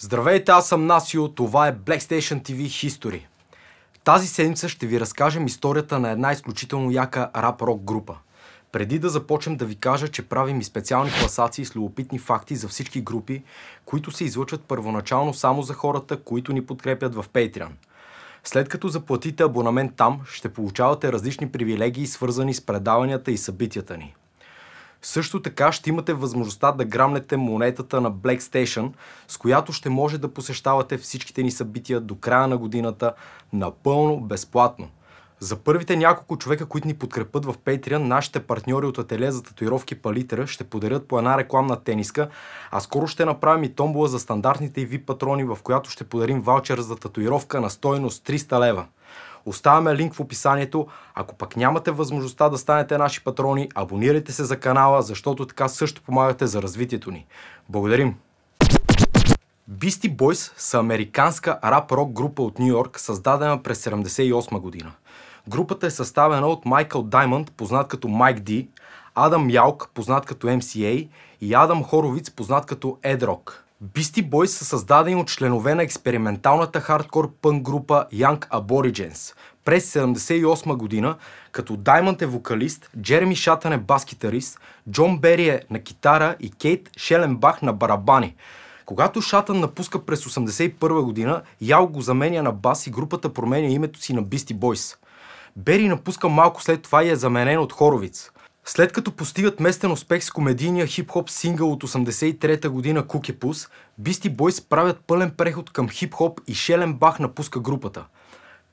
Здравейте, аз съм Насио, това е Black Station TV History. Тази седмица ще ви разкажем историята на една изключително яка рап-рок група. Преди да започнем да ви кажа, че правим и специални класации с любопитни факти за всички групи, които се излъчват първоначално само за хората, които ни подкрепят в Patreon. След като заплатите абонамент там, ще получавате различни привилегии, свързани с предаванията и събитията ни. Също така ще имате възможността да грамнете монетата на Black Station, с която ще може да посещавате всичките ни събития до края на годината напълно безплатно. За първите няколко човека, които ни подкрепят в Patreon, нашите партньори от ателие за татуировки Палитра ще подарят по една рекламна тениска, а скоро ще направим и томбола за стандартните и VIP патрони, в която ще подарим ваучер за татуировка на стойност 300 лева. Оставяме линк в описанието. Ако пък нямате възможността да станете наши патрони, абонирайте се за канала, защото така също помагате за развитието ни. Благодарим! Beastie Boys са американска рап-рок група от Ню Йорк, създадена през 1978 година. Групата е съставена от Майкъл Даймънд, познат като Майк Ди, Адам Ялк, познат като MCA, и Адам Хоровиц, познат като Ed Rock. Beastie Boys са създадени от членове на експерименталната хардкор пънк група Young Aborigines през 1978 година, като Даймънд е вокалист, Джереми Шатън е бас-китарист, Джон Бери е на китара и Кейт Шеленбах на барабани. Когато Шатън напуска през 1981 година, Ял го заменя на бас и групата променя името си на Beastie Boys. Бери напуска малко след това и е заменен от Хоровиц. След като постигат местен успех с комедийния хип-хоп сингъл от 1983 година Cookie Puss, Beastie Boys правят пълен преход към хип-хоп и Шеленбах напуска групата.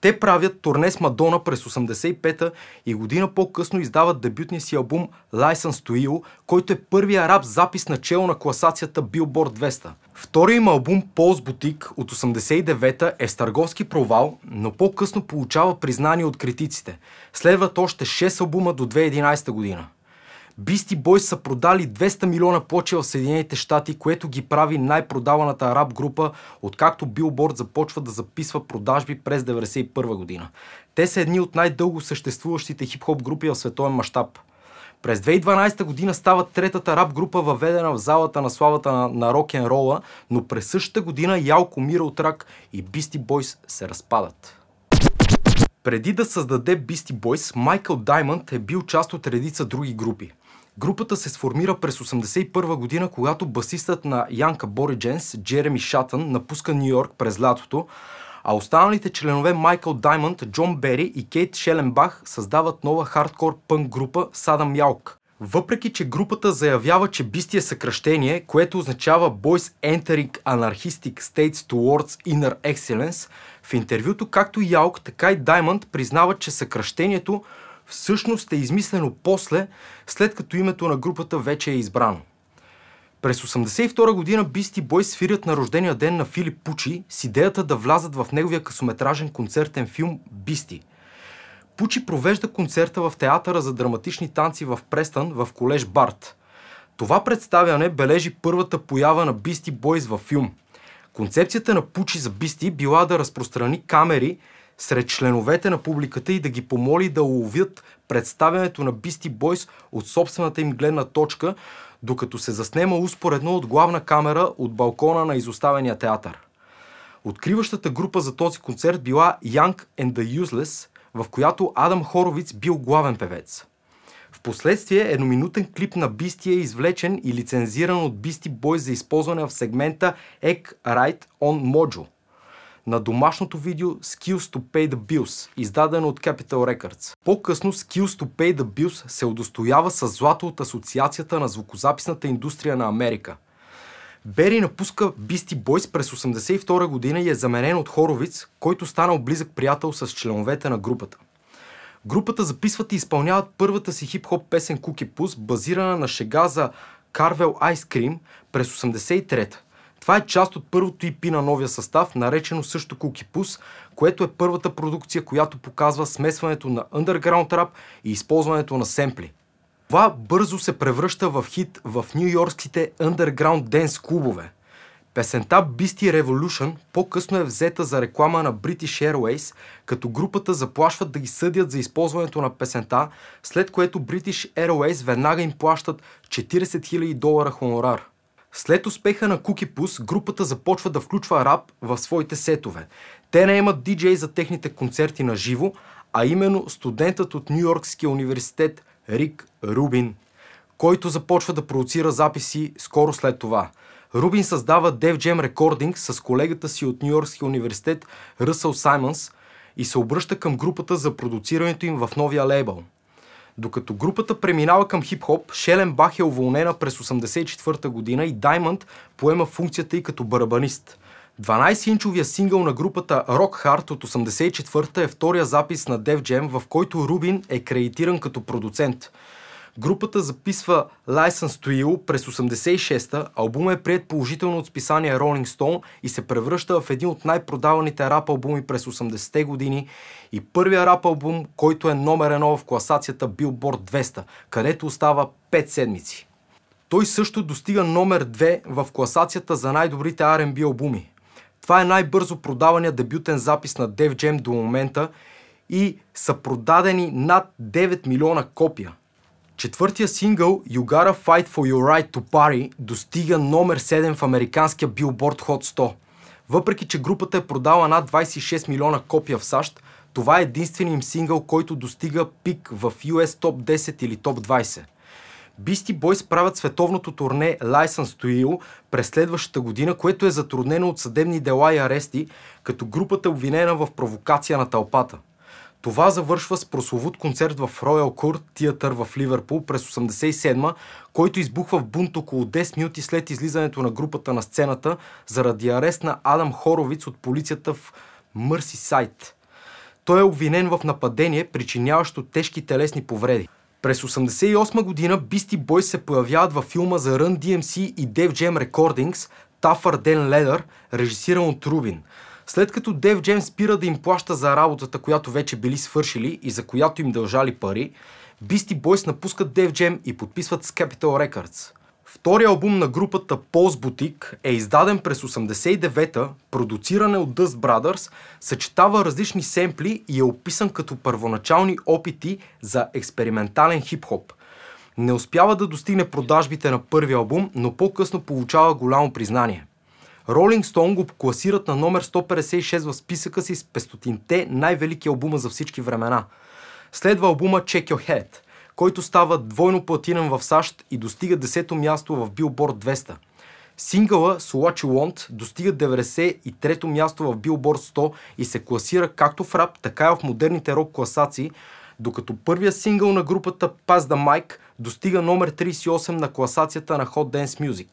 Те правят турне с Мадона през 1985 и година по-късно издават дебютния си албум License to Ill, който е първия рап запис начело на класацията Billboard 200. Втория им албум Paul's Boutique от 1989 е с търговски провал, но по-късно получава признание от критиците. Следват още 6 албума до 2011 година. Beastie Boys са продали 200 милиона плочи в Съединените щати, което ги прави най-продаваната рап група, откакто Billboard започва да записва продажби през 1991 година. Те са едни от най-дълго съществуващите хип-хоп групи в световен мащаб. През 2012 година става третата рап група, въведена в залата на славата на рок-н-рола, но през същата година Ялк умира от рак и Beastie Boys се разпадат. Преди да създаде Beastie Boys, Майкъл Даймънд е бил част от редица други групи. Групата се сформира през 1981 година, когато басистът на Young Aborigines, Джереми Шатън, напуска Ню Йорк през лятото, а останалите членове Майкъл Даймънд, Джон Бери и Кейт Шеленбах създават нова хардкор пънк група с Адам Ялк. Въпреки че групата заявява, че Beastie е съкръщение, което означава Boys Entering Anarchistic States Towards Inner Excellence, в интервюто както Ялк, така и Даймънд признават, че съкръщението всъщност е измислено после, след като името на групата вече е избрано. През 1982 година Beastie Boys свирят на рождения ден на Филип Пучи с идеята да влязат в неговия късометражен концертен филм Beastie. Пучи провежда концерта в театъра за драматични танци в Престън в колеж Барт. Това представяне бележи първата поява на Beastie Boys във филм. Концепцията на Пучи за Beastie била да разпространи камери сред членовете на публиката и да ги помоли да уловят представянето на Beastie Boys от собствената им гледна точка, докато се заснема успоредно от главна камера от балкона на изоставения театър. Откриващата група за този концерт била Young and the Useless, в която Адам Хоровиц бил главен певец. Впоследствие едноминутен клип на Beastie е извлечен и лицензиран от Beastie Boys за използване в сегмента Egg Right on Mojo на домашното видео Skills to Pay the Bills, издадено от Capitol Records. По-късно Skills to Pay the Bills се удостоява с злато от Асоциацията на звукозаписната индустрия на Америка. Бери напуска Beastie Boys през 1982 година и е заменен от Хоровиц, който станал близък приятел с членовете на групата. Групата записват и изпълняват първата си хип-хоп песен Cookie Puss, базирана на шега за Carvel Ice Cream през 1983. Това е част от първото EP на новия състав, наречено също Cookie Puss, което е първата продукция, която показва смесването на underground рап и използването на семпли. Това бързо се превръща в хит в нюйоркските underground денс клубове. Песента Beastie Revolution по-късно е взета за реклама на British Airways, като групата заплашват да ги съдят за използването на песента, след което British Airways веднага им плащат $40,000 хонорар. След успеха на Cookie Puss, групата започва да включва рап в своите сетове. Те наемат диджей за техните концерти на живо, а именно студентът от Ню-Йоркския университет Рик Рубин, който започва да продуцира записи скоро след това. Рубин създава Def Jam Recordings с колегата си от Ню-Йоркския университет Ръсъл Саймънс и се обръща към групата за продуцирането им в новия лейбъл. Докато групата преминава към хип-хоп, Шеленбах е уволнена през 1984 година и Даймънд поема функцията й като барабанист. 12-инчовия сингъл на групата Rock Hard от 1984 е втория запис на Def Jam, в който Рубин е кредитиран като продуцент. Групата записва License to Ill през 1986-та, албумът е приет положително от списание Rolling Stone и се превръща в един от най-продаваните рап албуми през 80-те години и първия рап албум, който е номер 1 в класацията Billboard 200, където остава 5 седмици. Той също достига номер 2 в класацията за най-добрите R&B албуми. Това е най-бързо продавания дебютен запис на Def Jam до момента и са продадени над 9 милиона копия. Четвъртия сингъл You Gotta Fight for Your Right to Party достига номер 7 в американския Billboard Hot 100. Въпреки че групата е продала над 26 милиона копия в САЩ, това е единственият им сингъл, който достига пик в US Top 10 или Top 20. Beastie Boys правят световното турне License to Ill през следващата година, което е затруднено от съдебни дела и арести, като групата е обвинена в провокация на тълпата. Това завършва с прословут концерт в Royal Court Theatre в Ливърпул през 1987, който избухва в бунт около 10 минути след излизането на групата на сцената заради арест на Адам Хоровиц от полицията в Мърсисайд. Той е обвинен в нападение, причиняващо тежки телесни повреди. През 1988 година Beastie Boys се появяват във филма за Run DMC и Def Jam Recordings Tougher Than Leather, режисиран от Рубин. След като Def Jam спира да им плаща за работата, която вече били свършили и за която им дължали пари, Beastie Boys напускат Def Jam и подписват с Capitol Records. Вторият албум на групата Pulse Boutique е издаден през 1989-та, продуциран е от Dust Brothers, съчетава различни семпли и е описан като първоначални опити за експериментален хип-хоп. Не успява да достигне продажбите на първия албум, но по-късно получава голямо признание. Rolling Stone го класират на номер 156 в списъка си с 500-те най-велики албума за всички времена. Следва албума Check Your Head, който става двойно платинен в САЩ и достига 10-то място в Billboard 200. Сингъла So What You Want достига 93-то място в Billboard 100 и се класира както в рап, така и в модерните рок класации, докато първият сингъл на групата Pass the Mic достига номер 38 на класацията на Hot Dance Music.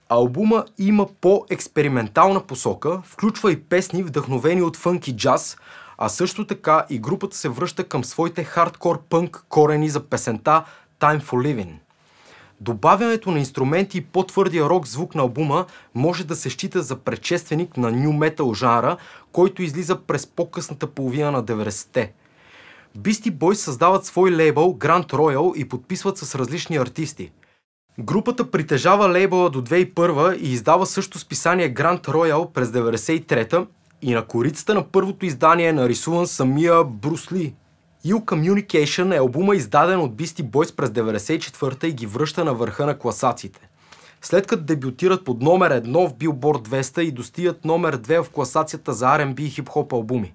Албума има по-експериментална посока, включва и песни вдъхновени от фънк и джаз, а също така и групата се връща към своите хардкор пънк корени за песента Time for Living. Добавянето на инструменти и по-твърдия рок звук на албума може да се счита за предшественик на ню метал жанра, който излиза през по-късната половина на 90-те. Beastie Boys създават свой лейбъл Grand Royal и подписват с различни артисти. Групата притежава лейбъла до 2001 и издава също списание Grand Royal през 1993 и на корицата на първото издание е нарисуван самия Брус Ли. Ill Communication е албума издаден от Beastie Boys през 1994 и ги връща на върха на класациите. След като дебютират под номер 1 в Billboard 200 и достигат номер 2 в класацията за R&B и хип-хоп албуми.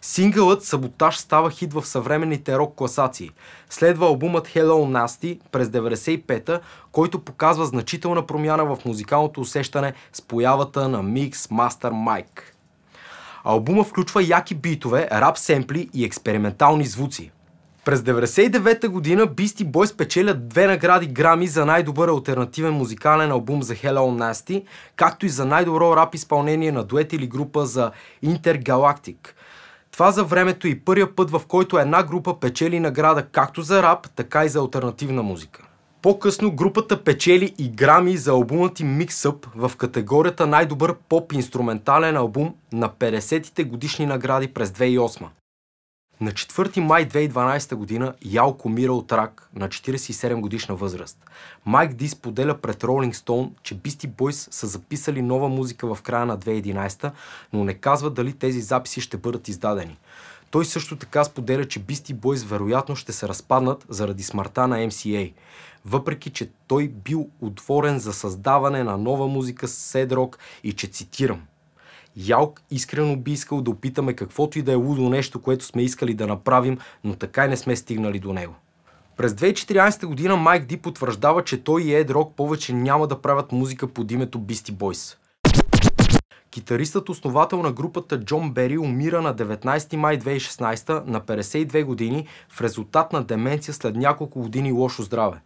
Сингълът Саботаж става хит в съвременните рок класации. Следва албумът Hello Nasty през 1995, който показва значителна промяна в музикалното усещане с появата на Mix Master Mike. Албума включва яки битове, рап семпли и експериментални звуци. През 1999 година Beastie Boys печелят 2 награди Грами за най-добър алтернативен музикален албум за Hello Nasty, както и за най-добро рап изпълнение на дует или група за Intergalactic. Това за времето и първия път, в който една група печели награда както за рап, така и за алтернативна музика. По-късно групата печели и Грами за албумът им Mix Up в категорията най-добър поп-инструментален албум на 50-те годишни награди през 2008. На 4 май 2012 година Ялк умира от рак на 47 годишна възраст. Майк Ди споделя пред Rolling Stone, че Beastie Boys са записали нова музика в края на 2011, но не казва дали тези записи ще бъдат издадени. Той също така споделя, че Beastie Boys вероятно ще се разпаднат заради смъртта на MCA, въпреки че той бил отворен за създаване на нова музика с Sad Rock и че, цитирам: "Ялк искрено би искал да опитаме каквото и да е лудо нещо, което сме искали да направим, но така и не сме стигнали до него." През 2014 година Майк Ди потвърждава, че той и Ed Rock повече няма да правят музика под името Beastie Boys. Китаристът, основател на групата Джон Бери, умира на 19 май 2016 на 52 години в резултат на деменция след няколко години лошо здраве.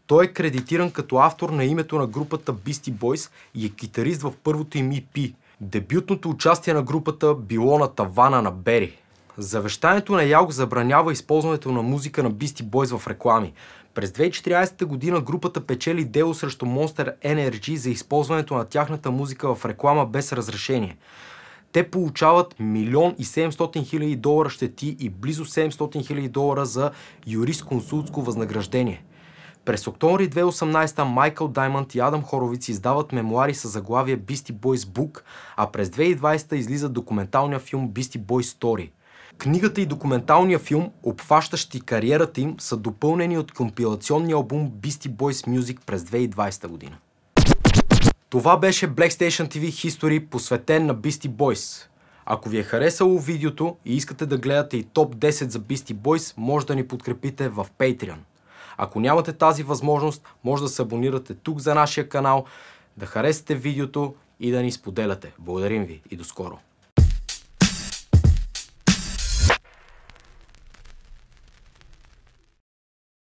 Той е кредитиран като автор на името на групата Beastie Boys и е китарист в първото им EP. Дебютното участие на групата било на тавана на Бери. Завещанието на Ялк забранява използването на музика на Beastie Boys в реклами. През 2014 година групата печели дело срещу Monster Energy за използването на тяхната музика в реклама без разрешение. Те получават $1,700,000 щети и близо $700,000 за юрисконсултско възнаграждение. През октомври 2018 Майкъл Даймънд и Адам Хоровиц издават мемуари с заглавие Beastie Boys Book, а през 2020 излиза документалния филм Beastie Boys Story. Книгата и документалния филм, обхващащи кариерата им, са допълнени от компилационния албум Beastie Boys Music през 2020 година. Това беше Black Station TV History, посветен на Beastie Boys. Ако ви е харесало видеото и искате да гледате и топ 10 за Beastie Boys, може да ни подкрепите в Patreon. Ако нямате тази възможност, може да се абонирате тук за нашия канал, да харесате видеото и да ни споделяте. Благодарим ви и до скоро!